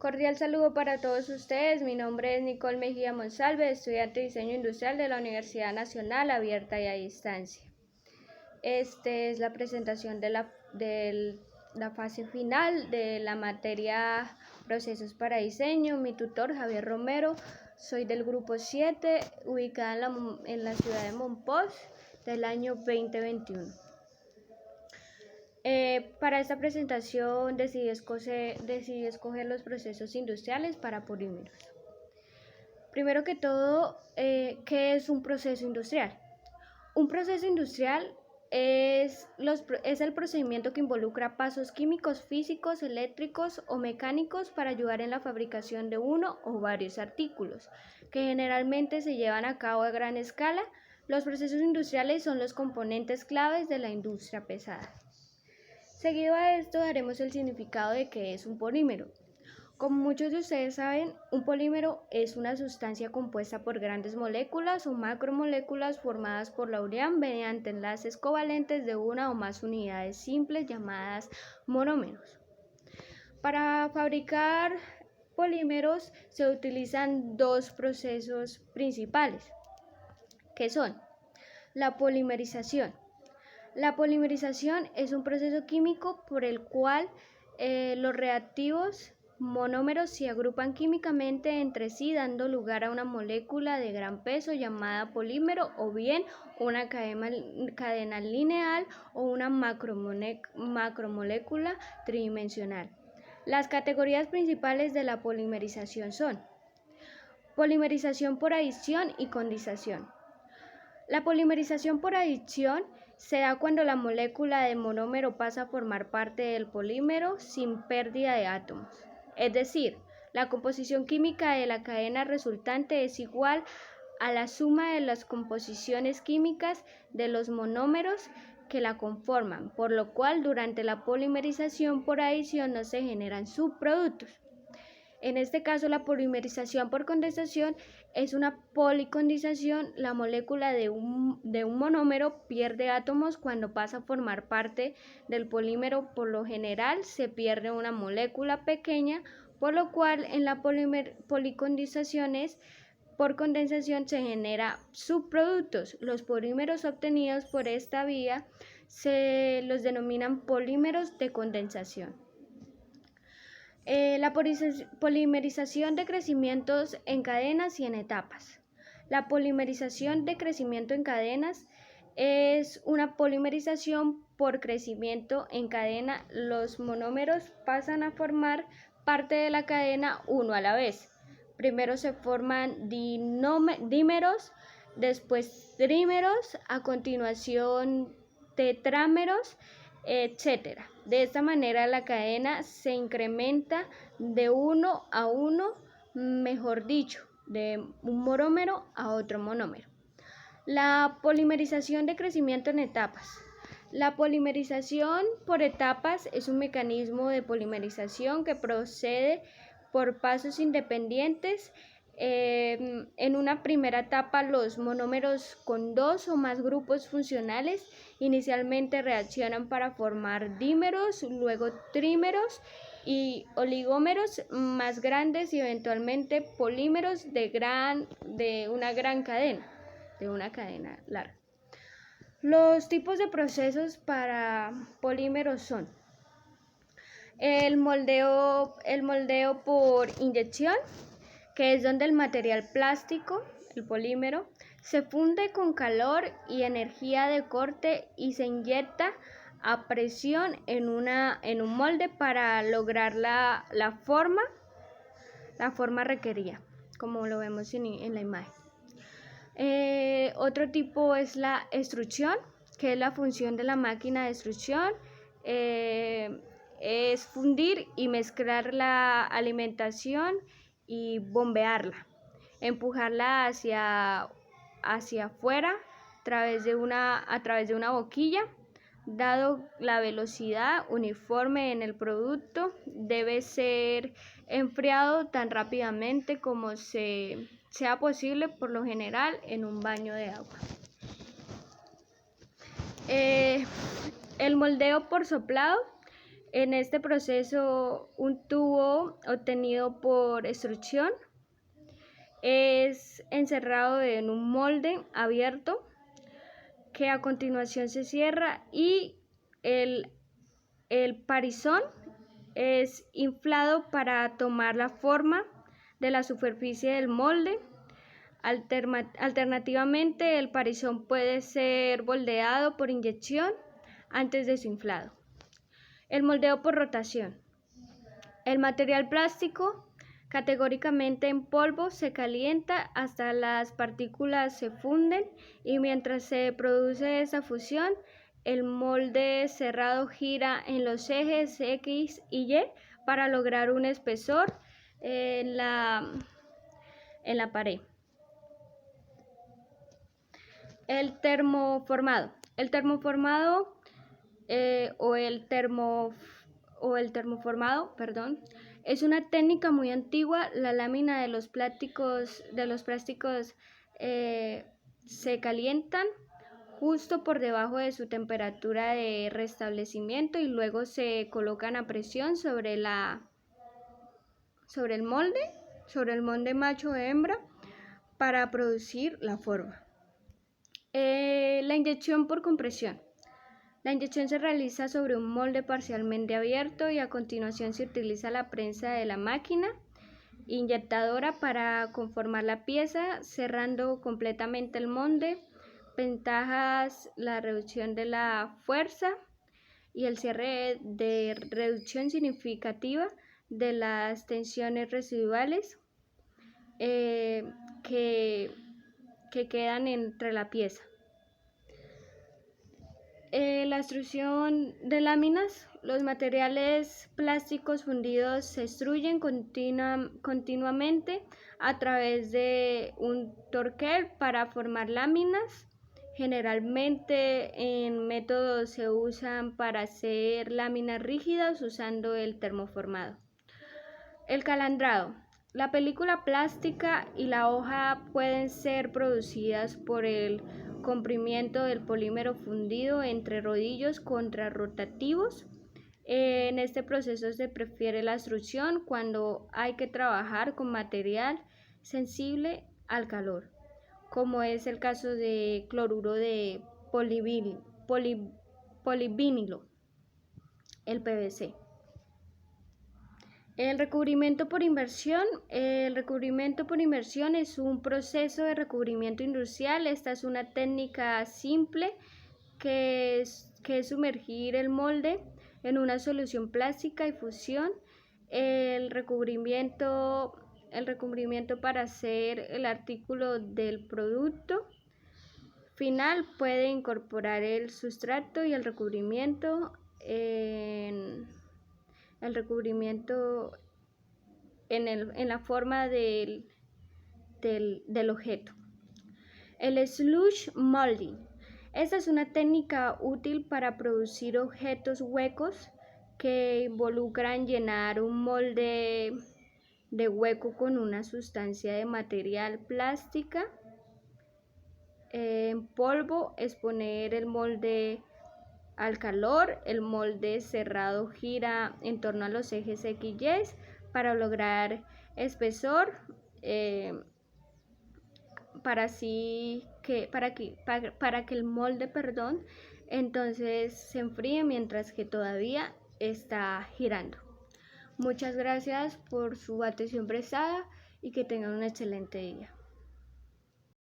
Cordial saludo para todos ustedes. Mi nombre es Nicole Mejía Monsalve, estudiante de Diseño Industrial de la Universidad Nacional Abierta y a Distancia. Esta es la presentación de la fase final de la materia Procesos para Diseño. Mi tutor, Javier Romero. Soy del grupo 7, ubicada en la ciudad de Mompox, del año 2021. Para esta presentación decidí escoger los procesos industriales para polímeros. Primero que todo, ¿qué es un proceso industrial? Un proceso industrial es el procedimiento que involucra pasos químicos, físicos, eléctricos o mecánicos para ayudar en la fabricación de uno o varios artículos, que generalmente se llevan a cabo a gran escala. Los procesos industriales son los componentes claves de la industria pesada. Seguido a esto daremos el significado de qué es un polímero. Como muchos de ustedes saben, un polímero es una sustancia compuesta por grandes moléculas o macromoléculas formadas por la unión mediante enlaces covalentes de una o más unidades simples llamadas monómeros. Para fabricar polímeros se utilizan dos procesos principales, que son la polimerización. La polimerización es un proceso químico por el cual los reactivos monómeros se agrupan químicamente entre sí, dando lugar a una molécula de gran peso llamada polímero, o bien una cadena lineal o una macromolécula tridimensional. Las categorías principales de la polimerización son polimerización por adición y condensación. La polimerización por adición se da cuando la molécula de monómero pasa a formar parte del polímero sin pérdida de átomos. Es decir, la composición química de la cadena resultante es igual a la suma de las composiciones químicas de los monómeros que la conforman, por lo cual durante la polimerización por adición no se generan subproductos. En este caso, la polimerización por condensación es una policondensación. La molécula de un monómero pierde átomos cuando pasa a formar parte del polímero. Por lo general, se pierde una molécula pequeña, por lo cual en la policondensaciones por condensación se generan subproductos. Los polímeros obtenidos por esta vía se los denominan polímeros de condensación. La polimerización de crecimientos en cadenas y en etapas. La polimerización de crecimiento en cadenas es una polimerización por crecimiento en cadena. Los monómeros pasan a formar parte de la cadena uno a la vez. Primero se forman dímeros, después trímeros, a continuación tetrámeros, etc. De esta manera la cadena se incrementa de uno a uno, mejor dicho, de un monómero a otro monómero. La polimerización de crecimiento en etapas. La polimerización por etapas es un mecanismo de polimerización que procede por pasos independientes. En una primera etapa, los monómeros con dos o más grupos funcionales inicialmente reaccionan para formar dímeros, luego trímeros y oligómeros más grandes y eventualmente polímeros de una cadena larga. Los tipos de procesos para polímeros son el moldeo por inyección, que es donde el material plástico, el polímero, se funde con calor y energía de corte y se inyecta a presión en un molde para lograr la forma requerida, como lo vemos en la imagen. Otro tipo es la extrusión, que es la función de la máquina de extrusión. Es fundir y mezclar la alimentación y bombearla, empujarla hacia afuera a través de una boquilla. Dado la velocidad uniforme en el producto, debe ser enfriado tan rápidamente como sea posible, por lo general en un baño de agua. El moldeo por soplado En este proceso, un tubo obtenido por extrusión es encerrado en un molde abierto que a continuación se cierra y el parizón es inflado para tomar la forma de la superficie del molde. Alternativamente, el parizón puede ser moldeado por inyección antes de su inflado. El moldeo por rotación. El material plástico, categóricamente en polvo, se calienta hasta las partículas se funden y mientras se produce esa fusión, el molde cerrado gira en los ejes X y Y para lograr un espesor en la pared. El termoformado. El termoformado es una técnica muy antigua. La lámina de los plásticos se calientan justo por debajo de su temperatura de restablecimiento y luego se colocan a presión sobre el molde macho o hembra para producir la forma. La inyección por compresión. La inyección se realiza sobre un molde parcialmente abierto y a continuación se utiliza la prensa de la máquina inyectadora para conformar la pieza, cerrando completamente el molde. Ventajas: la reducción de la fuerza y el cierre de reducción significativa de las tensiones residuales que quedan entre la pieza. La extrusión de láminas. Los materiales plásticos fundidos se extruyen continuamente a través de un torquel para formar láminas. Generalmente en métodos se usan para hacer láminas rígidas usando el termoformado. El calandrado. La película plástica y la hoja pueden ser producidas por el comprimiento del polímero fundido entre rodillos contrarrotativos. En este proceso se prefiere la extrusión cuando hay que trabajar con material sensible al calor, como es el caso de cloruro de polivinilo, el PVC. El recubrimiento por inmersión. El recubrimiento por inmersión es un proceso de recubrimiento industrial. Esta es una técnica simple que es sumergir el molde en una solución plástica y fusión. El recubrimiento para hacer el artículo del producto final puede incorporar el sustrato y el recubrimiento en la forma del objeto. El slush molding. Esta es una técnica útil para producir objetos huecos que involucran llenar un molde de hueco con una sustancia de material plástica en polvo, exponer el molde al calor. El molde cerrado gira en torno a los ejes X y Y para lograr espesor, para que el molde entonces se enfríe mientras que todavía está girando. Muchas gracias por su atención prestada y que tengan un excelente día.